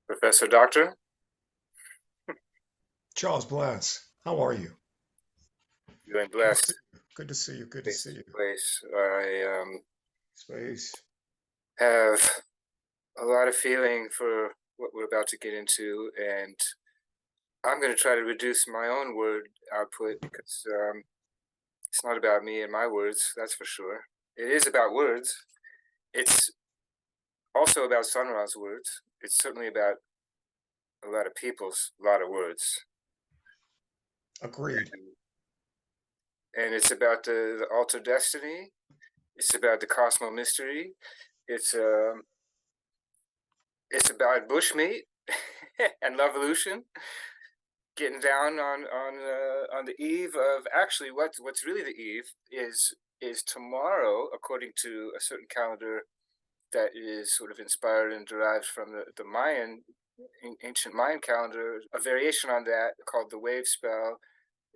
Professor Doctor, Charles Blast, how are you? doing Good to see blessed you. Good to see you. Good to face see to you. face. I Space. have a lot of feeling for what we're about to get into, and I'm going to try to reduce my own word output because it's not about me and my words, that's for sure. It is about words. It's also about Sun Ra's words. It's certainly about a lot of people's lot of words. Agreed. And it's about the alter destiny. It's about the Cosmo mystery. It's um, it's about bushmeat and Lovolution, getting down on the eve of actually what's really the eve is tomorrow, according to a certain calendar that is sort of inspired and derived from the Mayan ancient Mayan calendar. A variation on that called the wave spell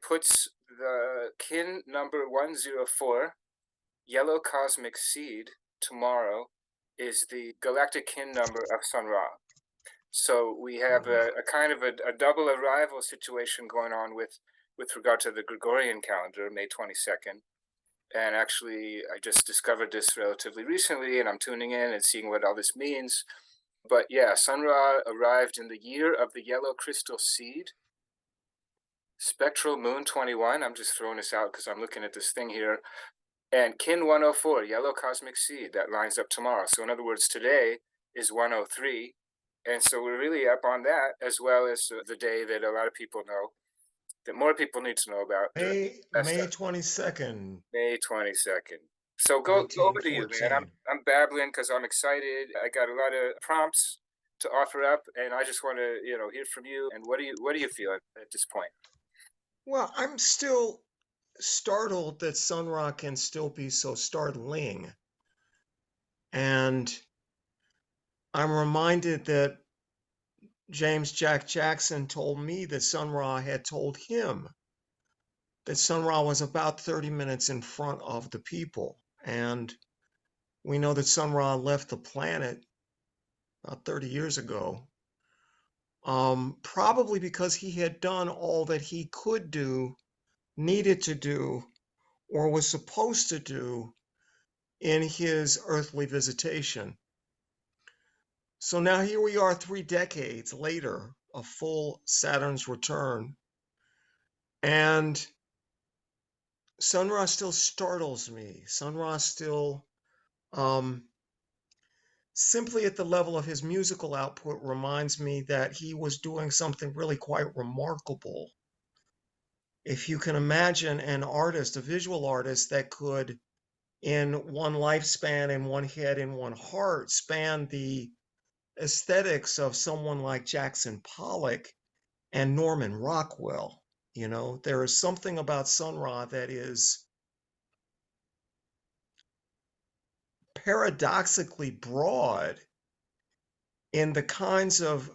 puts the kin number 104, yellow cosmic seed. Tomorrow is the galactic kin number of Sun Ra. So we have a kind of a double arrival situation going on with regard to the Gregorian calendar, May 22nd. And actually, I just discovered this relatively recently, and I'm tuning in and seeing what all this means. But yeah, Sun Ra arrived in the year of the yellow crystal seed, spectral moon 21. I'm just throwing this out because I'm looking at this thing here. And kin 104, yellow cosmic seed, that lines up tomorrow. So in other words, today is 103. And so we're really up on that, as well as the day that a lot of people know, that more people need to know about. May 22nd, May 22nd. So go over to you, man. 1914. I'm babbling because I'm excited. I got a lot of prompts to offer up, and I just want to hear from you. And what do you feel at this point? Well, I'm still startled that Sun Ra can still be so startling. And I'm reminded that James Jack Jackson told me that Sun Ra had told him that Sun Ra was about 30 minutes in front of the people. And we know that Sun Ra left the planet about 30 years ago, probably because he had done all that he could do, needed to do, or was supposed to do in his earthly visitation. So now here we are 3 decades later, a full Saturn's return, and Sun Ra still startles me. Sun Ra still, um, simply at the level of his musical output, reminds me that he was doing something really quite remarkable. If you can imagine an artist, a visual artist that could, in one lifespan, in one head, in one heart, span the aesthetics of someone like Jackson Pollock and Norman Rockwell. There is something about Sun Ra that is paradoxically broad in the kinds of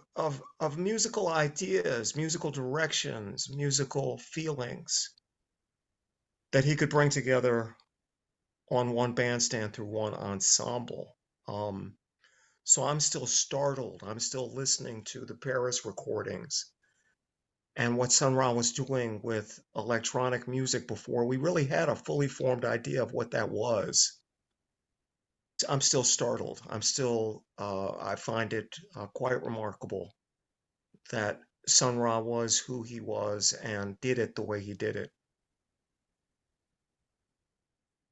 musical ideas, musical directions, musical feelings that he could bring together on one bandstand through one ensemble. So I'm still startled. I'm still listening to the Paris recordings and what Sun Ra was doing with electronic music before we really had a fully formed idea of what that was. I'm still startled. I find it quite remarkable that Sun Ra was who he was and did it the way he did it.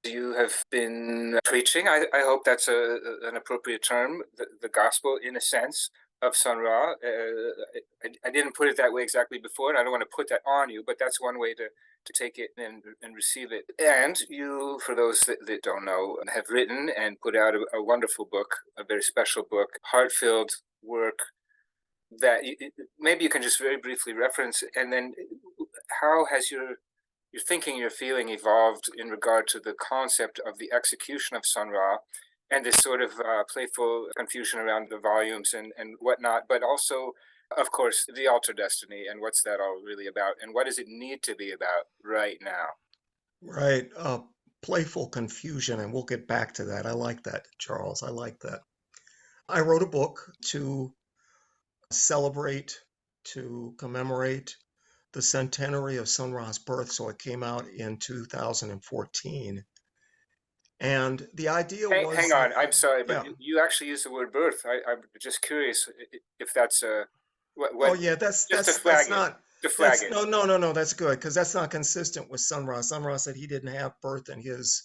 You have been preaching. I hope that's an appropriate term, the gospel in a sense of Sun Ra. I didn't put it that way exactly before, and I don't want to put that on you, but that's one way to take it and receive it. And you, for those that don't know, have written and put out a wonderful book, a very special book, heart-filled work that maybe you can just very briefly reference, and then how has your thinking, your feeling evolved in regard to the concept of the execution of Sun Ra and this sort of playful confusion around the volumes and whatnot, but also, of course, the alter destiny and what's that all really about and what does it need to be about right now? Right. Playful confusion, and we'll get back to that. I like that, Charles. I like that. I wrote a book to celebrate, to commemorate the centenary of Sun Ra's birth. So it came out in 2014. And the idea Hang was on, that, I'm sorry, but yeah. you actually used the word birth. I'm just curious if that's Oh when yeah, just to flag it, to flag that's it. no, that's good, because that's not consistent with Sun Ra. Sun Ra said he didn't have birth in his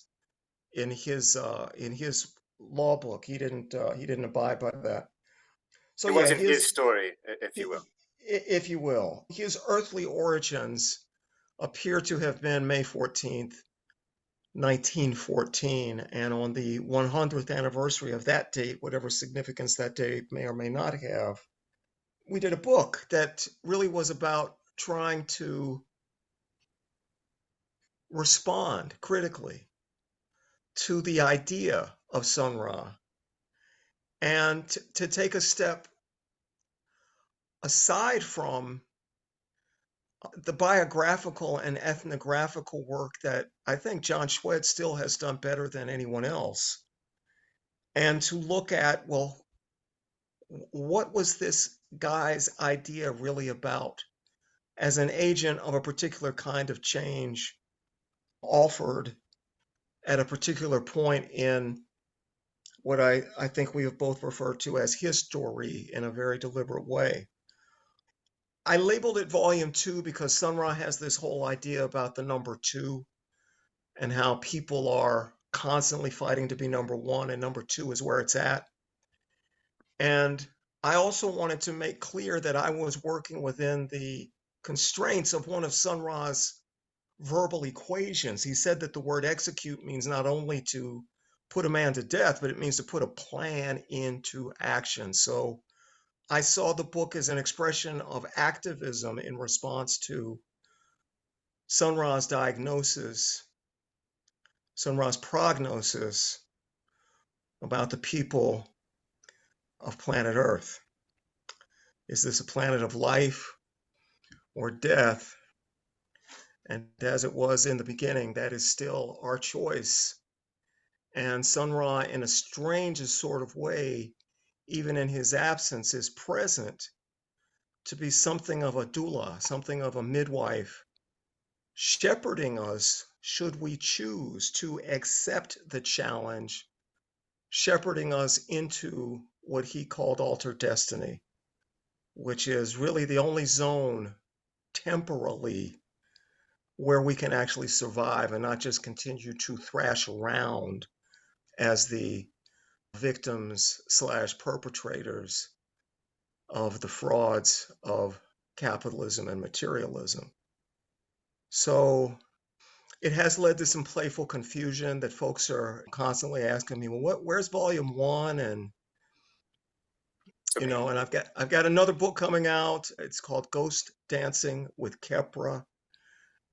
law book. He didn't abide by that. So It yeah, wasn't his story, if you will. if you will, his earthly origins appear to have been May 14th, 1914, and on the 100th anniversary of that date, whatever significance that date may or may not have, we did a book that really was about trying to respond critically to the idea of Sun Ra and to take a step aside from the biographical and ethnographical work that I think John Schwed still has done better than anyone else, and to look at, well, what was this guy's idea really about as an agent of a particular kind of change offered at a particular point in what I think we have both referred to as his story in a very deliberate way. I labeled it Volume 2 because Sun Ra has this whole idea about the number 2 and how people are constantly fighting to be number 1, and number 2 is where it's at. And I also wanted to make clear that I was working within the constraints of one of Sun Ra's verbal equations. He said that the word execute means not only to put a man to death, but it means to put a plan into action. So I saw the book as an expression of activism in response to Sun Ra's diagnosis, Sun Ra's prognosis about the people of planet Earth. Is this a planet of life or death? And as it was in the beginning, that is still our choice. And Sun Ra, in a strangest sort of way, even in his absence, is present to be something of a doula, something of a midwife, shepherding us should we choose to accept the challenge, shepherding us into what he called altered destiny, which is really the only zone temporally where we can actually survive and not just continue to thrash around as the victims slash perpetrators of the frauds of capitalism and materialism. So it has led to some playful confusion that folks are constantly asking me, well, where's volume 1? And Okay. and I've got another book coming out. It's called Ghost Dancing with Kepra.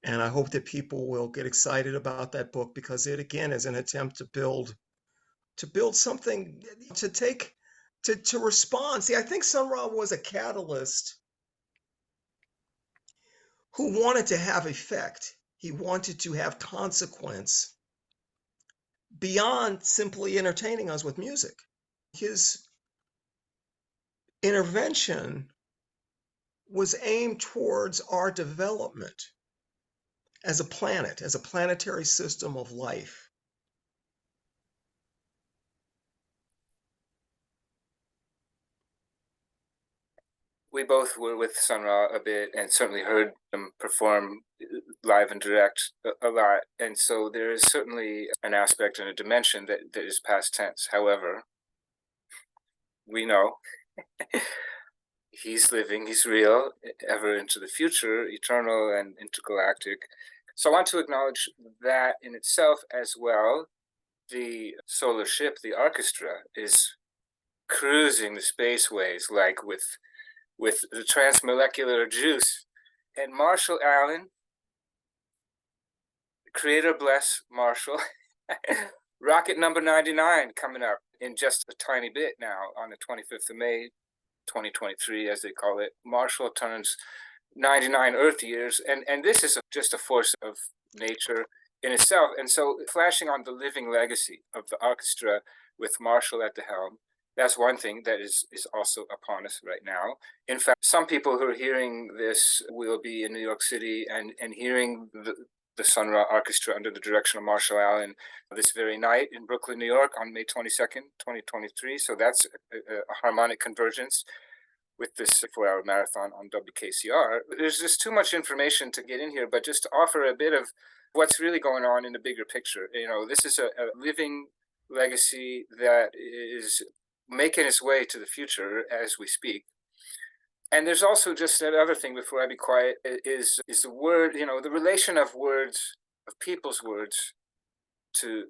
And I hope that people will get excited about that book, because it again is an attempt to build something, to respond. See, I think Sun Ra was a catalyst who wanted to have effect. He wanted to have consequence beyond simply entertaining us with music. His intervention was aimed towards our development as a planet, as a planetary system of life. We both were with Sun Ra a bit and certainly heard him perform live and direct a lot. And so there is certainly an aspect and a dimension that is past tense. However, we know he's living, he's real, ever into the future, eternal and intergalactic. So I want to acknowledge that in itself as well. The solar ship, the orchestra, is cruising the spaceways like with the transmolecular juice. And Marshall Allen, creator bless Marshall, rocket number 99 coming up in just a tiny bit now on the 25th of May, 2023, as they call it. Marshall turns 99 Earth years, and this is just a force of nature in itself. And so flashing on the living legacy of the orchestra with Marshall at the helm, That's one thing that is also upon us right now. In fact, some people who are hearing this will be in New York City and hearing the Sun Ra Orchestra under the direction of Marshall Allen this very night in Brooklyn, New York on May 22nd, 2023. So that's a harmonic convergence with this 4-hour marathon on WKCR. There's just too much information to get in here, but just to offer a bit of what's really going on in the bigger picture. This is a living legacy that is making its way to the future as we speak. And there's also just that other thing before I be quiet is the word, the relation of words, of people's words to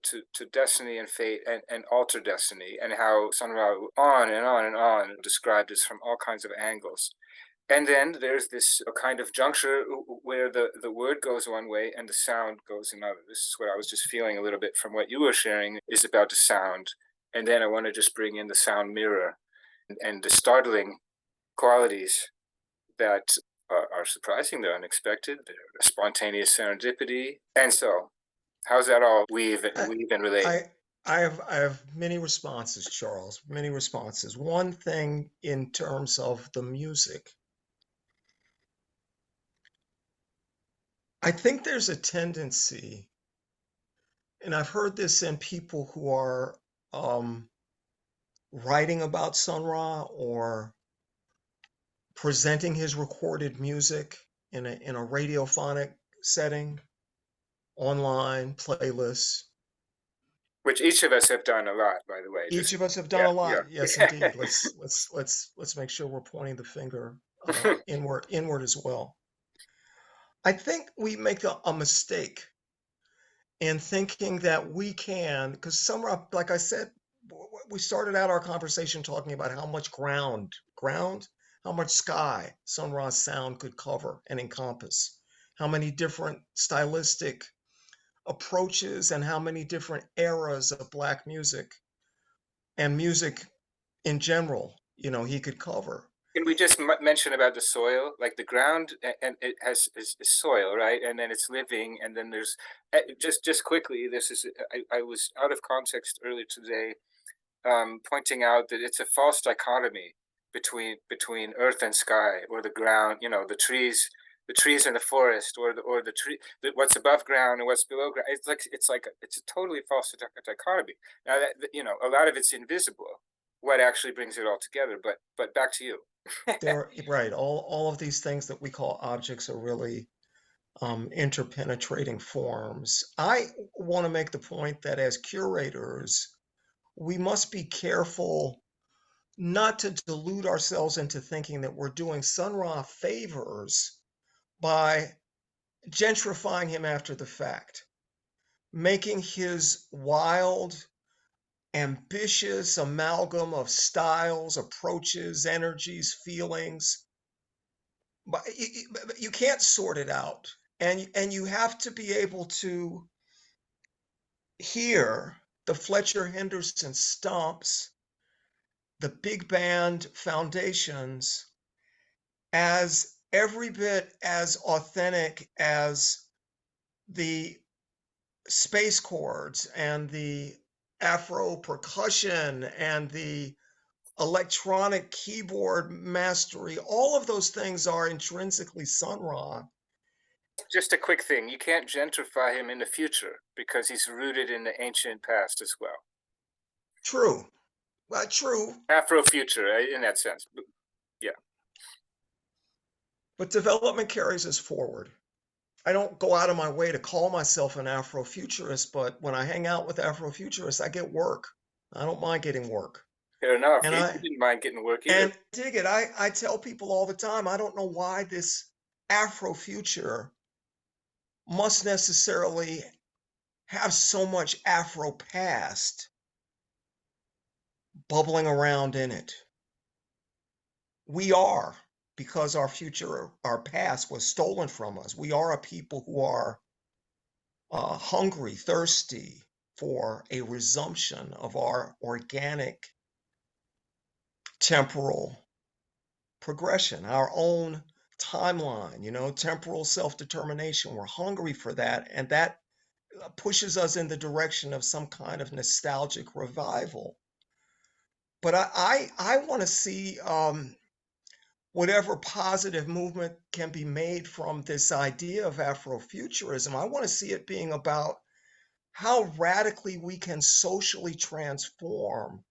destiny and fate and alter destiny, and how Sun Ra on and on and on described this from all kinds of angles. And then there's this kind of juncture where the word goes one way and the sound goes another. This is what I was just feeling a little bit from what you were sharing is about the sound. And then I want to just bring in the sound mirror and the startling qualities that are surprising, they're unexpected, they're spontaneous serendipity. And so, how's that all weave and relate? I have many responses, Charles, many responses. One thing in terms of the music, I think there's a tendency, and I've heard this in people who are writing about Sun Ra or presenting his recorded music in a radiophonic setting, online playlists. Which each of us have done a lot, by the way. Each of us have done a lot. Yes, indeed. Let's make sure we're pointing the finger inward as well. I think we make a mistake in thinking that we can, because Sun Ra, like I said, we started out our conversation talking about how much how much sky Sun Ra's sound could cover and encompass, how many different stylistic approaches and how many different eras of Black music and music in general, he could cover. Can we just mention about the soil, like the ground, and it has is soil, right? And then it's living, and then there's just quickly. This is I was out of context earlier today, pointing out that it's a false dichotomy between earth and sky, or the ground. The trees in the forest, or the tree, what's above ground and what's below ground. It's a totally false dichotomy. Now that a lot of it's invisible. What actually brings it all together? But back to you. They're right. All of these things that we call objects are really interpenetrating forms. I want to make the point that as curators, we must be careful not to delude ourselves into thinking that we're doing Sun Ra favors by gentrifying him after the fact, making his wild, ambitious amalgam of styles, approaches, energies, feelings. But you can't sort it out, and you have to be able to hear the Fletcher Henderson stomps, the big band foundations, as every bit as authentic as the space chords and the Afro percussion and the electronic keyboard mastery. All of those things are intrinsically Sun Ra. Just a quick thing, you can't gentrify him in the future because he's rooted in the ancient past as well. True. True. Afro-future in that sense. Yeah. But development carries us forward. I don't go out of my way to call myself an Afrofuturist, but when I hang out with Afrofuturists, I get work. I don't mind getting work. Fair enough. And I didn't mind getting work either. And dig it. I tell people all the time, I don't know why this Afrofuture must necessarily have so much Afro past bubbling around in it. We are, because our past was stolen from us. We are a people who are hungry, thirsty for a resumption of our organic temporal progression, our own timeline, temporal self-determination. We're hungry for that, and that pushes us in the direction of some kind of nostalgic revival. but I want to see whatever positive movement can be made from this idea of Afrofuturism. I want to see it being about how radically we can socially transform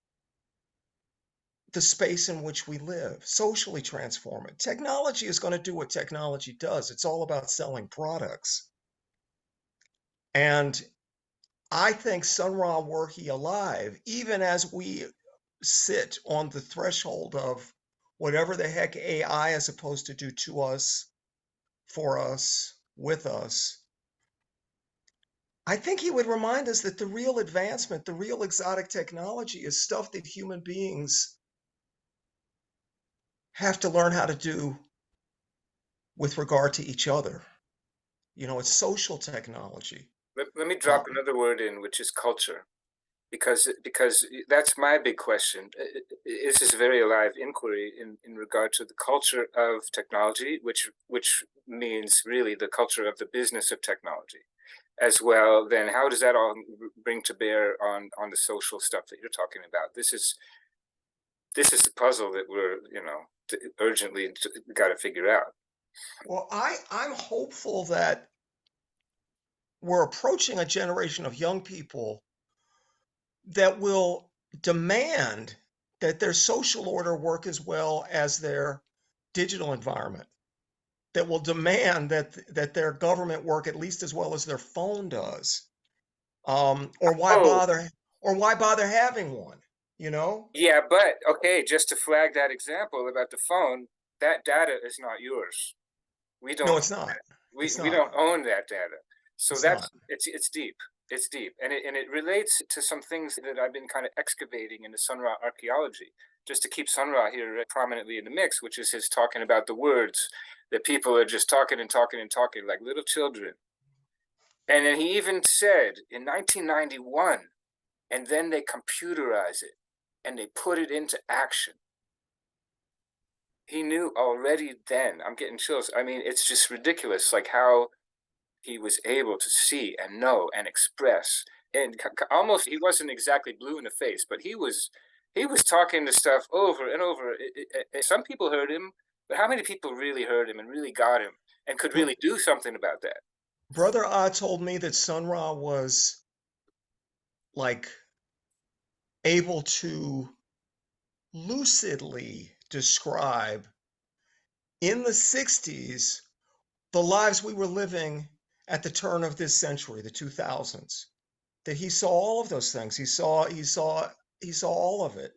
the space in which we live, socially transform it. Technology is going to do what technology does. It's all about selling products. And I think Sun Ra, were he alive, even as we sit on the threshold of whatever the heck AI is supposed to do to us, for us, with us, I think he would remind us that the real advancement, the real exotic technology is stuff that human beings have to learn how to do with regard to each other. You know, it's social technology. Let me Uh, drop another word in, which is culture, because that's my big question. This is a very alive inquiry in regard to the culture of technology, which means really the culture of the business of technology, as well. Then how does that all bring to bear on the social stuff that you're talking about? This is the puzzle that we're urgently got to figure out. well, I'm hopeful that we're approaching a generation of young people that will demand that their social order work as well as their digital environment, that will demand that their government work at least as well as their phone does. Or why Oh, bother? Or why bother having one? You know? yeah, but okay, just to flag that example about the phone, that data is not yours. We No, don't it's not. It's we not. don't own that data. So It's not. it's deep. It's deep, and it relates to some things that I've been kind of excavating in the Sun Ra archaeology, just to keep Sun Ra here prominently in the mix, which is his talking about the words that people are just talking and talking and talking like little children. And then he even said in 1991, and then they computerize it and they put it into action. He knew already then. I'm getting chills. I mean, it's just ridiculous, like how he was able to see and know and express, and almost he wasn't exactly blue in the face, but he was talking the stuff over and over. Some people heard him, but how many people really heard him and really got him and could Br- really do something about that? Brother Ah told me that Sun Ra was like able to lucidly describe in the 60s the lives we were living at the turn of this century, the 2000s. That he saw all of those things. He saw all of it.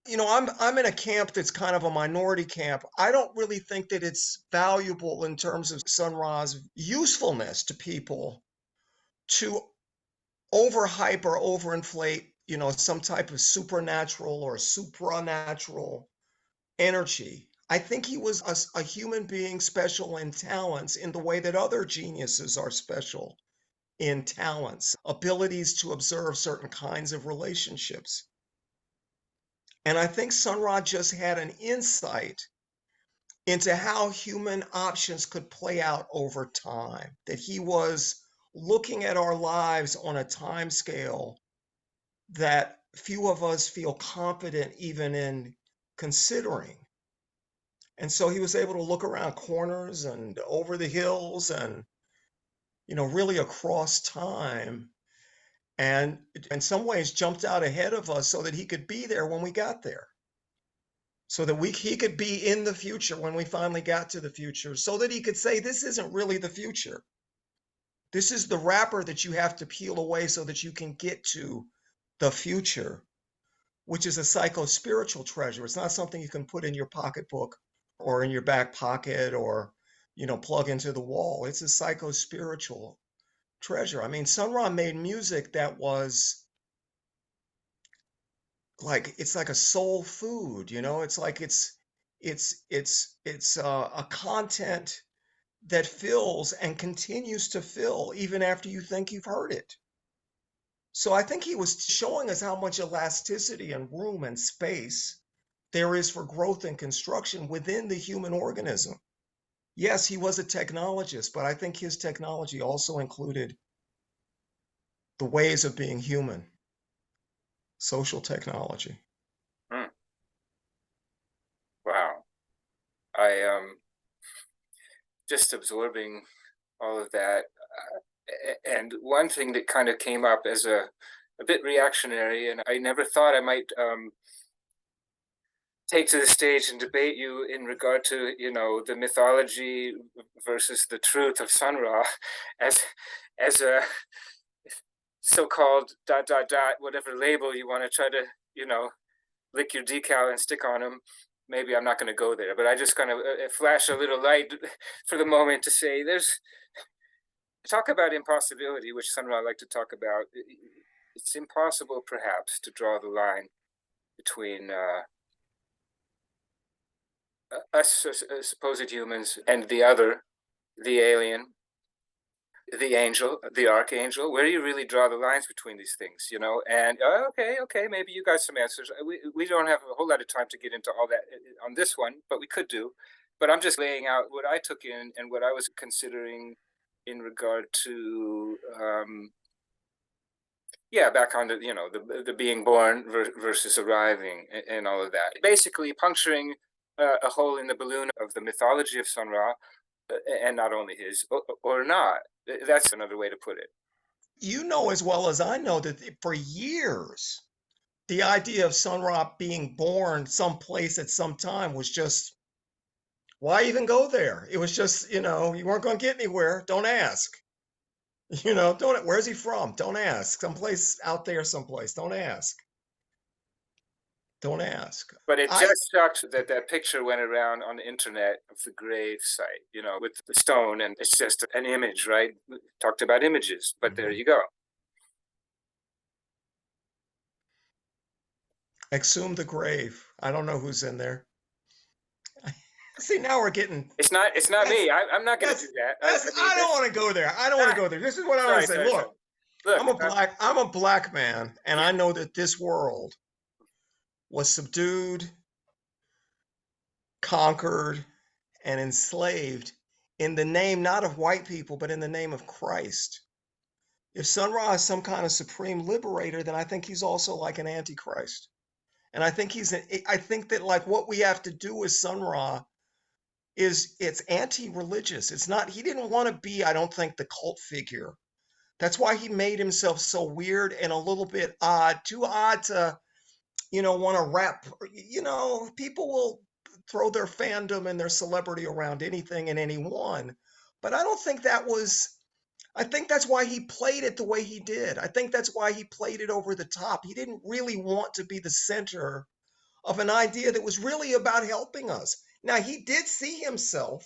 You know, I'm in a camp that's kind of a minority camp. I don't really think that it's valuable in terms of Sun Ra's usefulness to people to overhype or overinflate, you know, some type of supernatural or supranatural energy. I think he was a human being special in talents in the way that other geniuses are special in talents, abilities to observe certain kinds of relationships. And I think Sun Ra just had an insight into how human options could play out over time, that he was looking at our lives on a time scale that few of us feel confident even in considering. And so he was able to look around corners and over the hills and, you know, really across time, and in some ways jumped out ahead of us so that he could be there when we got there, so that he could be in the future when we finally got to the future, so that he could say, this isn't really the future. This is the wrapper that you have to peel away so that you can get to the future, which is a psycho-spiritual treasure. It's not something you can put in your pocketbook or in your back pocket or, you know, plug into the wall. It's a psycho-spiritual treasure. I mean, Sun Ra made music that was like, it's like a soul food, you know? It's like it's a content that fills and continues to fill even after you think you've heard it. So I think he was showing us how much elasticity and room and space there is for growth and construction within the human organism. Yes, he was a technologist, but I think his technology also included the ways of being human, social technology. just absorbing all of that. And one thing that kind of came up as a bit reactionary, and I never thought I might take to the stage and debate you in regard to, the mythology versus the truth of Sun Ra, as a so-called dot dot dot whatever label you want to try to, lick your decal and stick on them. Maybe I'm not going to go there, but I just kind of flash a little light for the moment to say there's talk about impossibility, which Sun Ra like to talk about. It's impossible, perhaps, to draw the line between us supposed humans and the other, the alien, the angel, the archangel. Where do you really draw the lines between these things, And okay, maybe you got some answers. We don't have a whole lot of time to get into all that on this one, but we could do. But I'm just laying out what I took in and what I was considering in regard to back on the being born versus arriving and all of that. Basically, puncturing a hole in the balloon of the mythology of Sun Ra, and not only his, or not. That's another way to put it. You know as well as I know that for years, the idea of Sun Ra being born someplace at some time was just, why even go there? It was just, you weren't going to get anywhere. Don't ask. Don't, where's he from? Don't ask. Someplace out there, someplace. Don't ask. Don't ask. But it just sucked that that picture went around on the internet of the grave site, with the stone, and it's just an image, right? We talked about images, but there you go. Exhume the grave. I don't know who's in there. See, now we're getting. It's not me. I'm not going to do that. I don't want to go there. I don't want to go there. This is what I want to say. Look, I'm a black man, and I know that this world was subdued, conquered, and enslaved in the name not of white people, but in the name of Christ. If Sun Ra is some kind of supreme liberator, then I think he's also like an antichrist. And I think I think that like what we have to do with Sun Ra is it's anti-religious. It's not, he didn't want to be, I don't think, the cult figure. That's why he made himself so weird and a little bit odd, too odd to, want to rap. People will throw their fandom and their celebrity around anything and anyone. But I don't think I think that's why he played it the way he did. I think that's why he played it over the top. He didn't really want to be the center of an idea that was really about helping us. Now, he did see himself.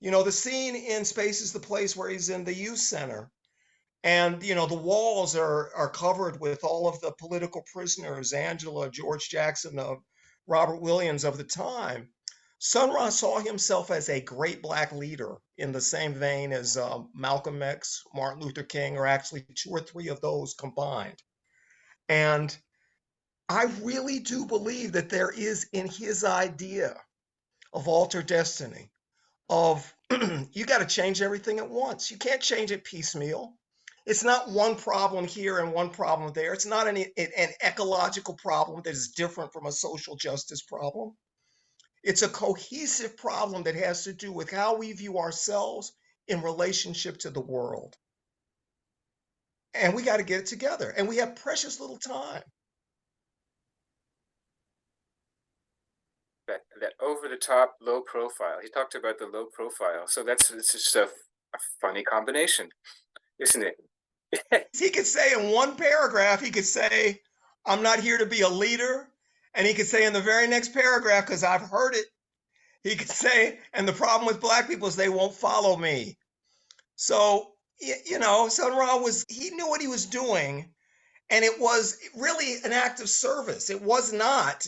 The scene in Space is the Place where he's in the youth center. And, the walls are covered with all of the political prisoners, Angela, George Jackson, Robert Williams of the time. Sun Ra saw himself as a great black leader in the same vein as Malcolm X, Martin Luther King, or actually two or three of those combined. And I really do believe that there is in his idea of altered destiny, of you got to change everything at once. You can't change it piecemeal. It's not one problem here and one problem there. It's not an ecological problem that is different from a social justice problem. It's a cohesive problem that has to do with how we view ourselves in relationship to the world. And we got to get it together. And we have precious little time. That over-the-top low profile. He talked about the low profile. So it's just a funny combination, isn't it? He could say in one paragraph, he could say, I'm not here to be a leader. And he could say in the very next paragraph, because I've heard it, he could say, and the problem with black people is they won't follow me. So, Sun Ra he knew what he was doing. And it was really an act of service. It was not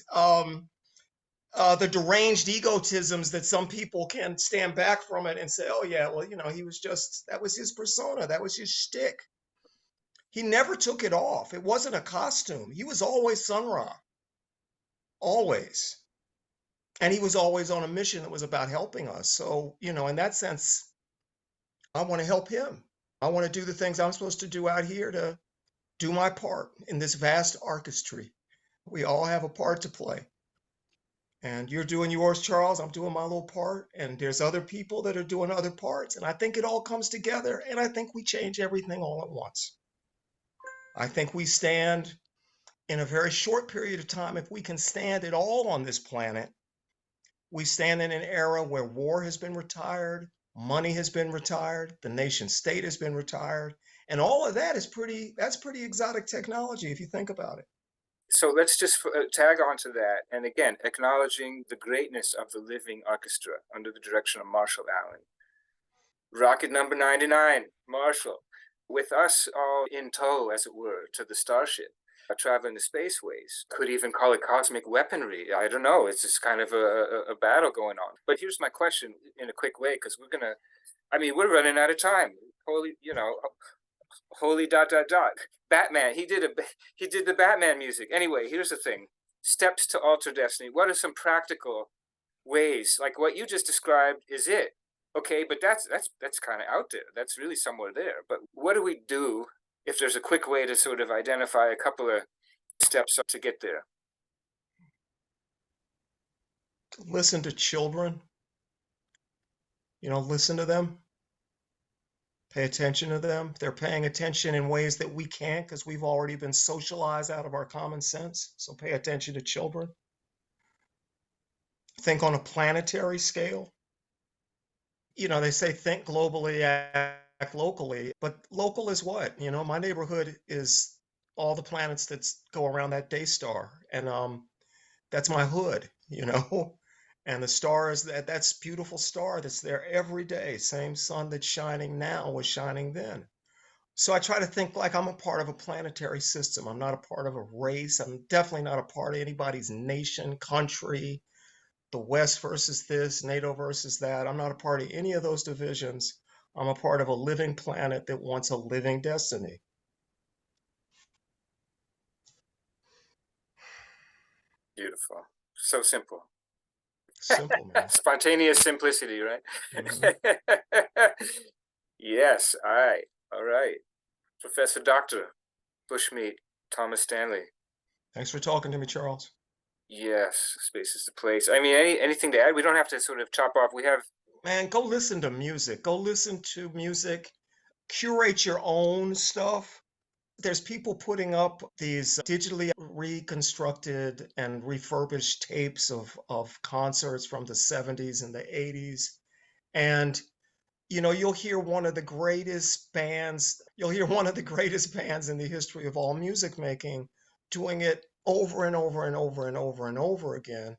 the deranged egotisms that some people can stand back from it and say, oh yeah, well, he was that was his persona. That was his shtick. He never took it off. It wasn't a costume. He was always Sun Ra. Always. And he was always on a mission that was about helping us. So, in that sense, I want to help him. I want to do the things I'm supposed to do out here to do my part in this vast orchestra. We all have a part to play. And you're doing yours, Charles. I'm doing my little part. And there's other people that are doing other parts. And I think it all comes together. And I think we change everything all at once. I think we stand in a very short period of time, if we can stand at all on this planet, we stand in an era where war has been retired, money has been retired, the nation state has been retired. And all of that is that's pretty exotic technology if you think about it. So let's just tag on to that. And again, acknowledging the greatness of the living orchestra under the direction of Marshall Allen. Rocket number 99, Marshall, with us all in tow, as it were, to the starship, traveling the spaceways. Could even call it cosmic weaponry. I don't know. It's just kind of a battle going on. But here's my question in a quick way, because we're running out of time. Holy dot dot dot. Batman. He did the Batman music. Anyway, here's the thing. Steps to alter destiny. What are some practical ways? Like what you just described is it. Okay, but that's kind of out there. That's really somewhere there. But what do we do if there's a quick way to sort of identify a couple of steps up to get there? Listen to children. Listen to them. Pay attention to them. They're paying attention in ways that we can't because we've already been socialized out of our common sense. So pay attention to children. Think on a planetary scale. They say think globally, act locally, but local is what? My neighborhood is all the planets that go around that day star. And that's my hood, And the star is that's beautiful star that's there every day. Same sun that's shining now was shining then. So I try to think like I'm a part of a planetary system. I'm not a part of a race. I'm definitely not a part of anybody's nation, country, the West versus this, NATO versus that. I'm not a part of any of those divisions. I'm a part of a living planet that wants a living destiny. Beautiful. So simple. Simple, man. Spontaneous simplicity, right? Mhm. Yes. All right. Professor Dr. Bushmeat Thomas Stanley. Thanks for talking to me, Charles. Yes, space is the place. I mean, anything to add? We don't have to sort of chop off. We have. Man, go listen to music. Go listen to music. Curate your own stuff. There's people putting up these digitally reconstructed and refurbished tapes of concerts from the 70s and the 80s. And you'll hear one of the greatest bands in the history of all music making doing it over and over and over and over and over again.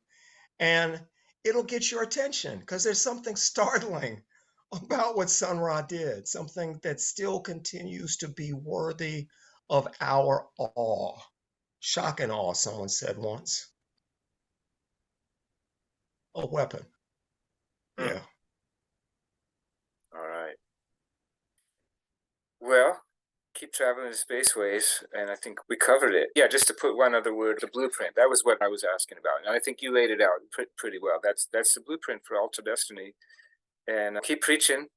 And it'll get your attention because there's something startling about what Sun Ra did, something that still continues to be worthy of our awe. Shock and awe, someone said once. A weapon. Yeah. All right. Well, keep traveling the spaceways, and I think we covered it. Yeah, just to put one other word, the blueprint. That was what I was asking about, and I think you laid it out pretty well. That's the blueprint for Alter Destiny, and keep preaching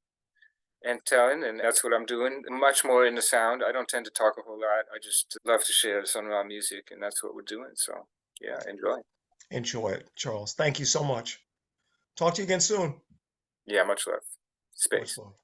and telling, and that's what I'm doing. Much more in the sound. I don't tend to talk a whole lot. I just love to share Sun Ra music, and that's what we're doing. So, yeah, enjoy. Enjoy it, Charles. Thank you so much. Talk to you again soon. Yeah, much love. Space. Much love.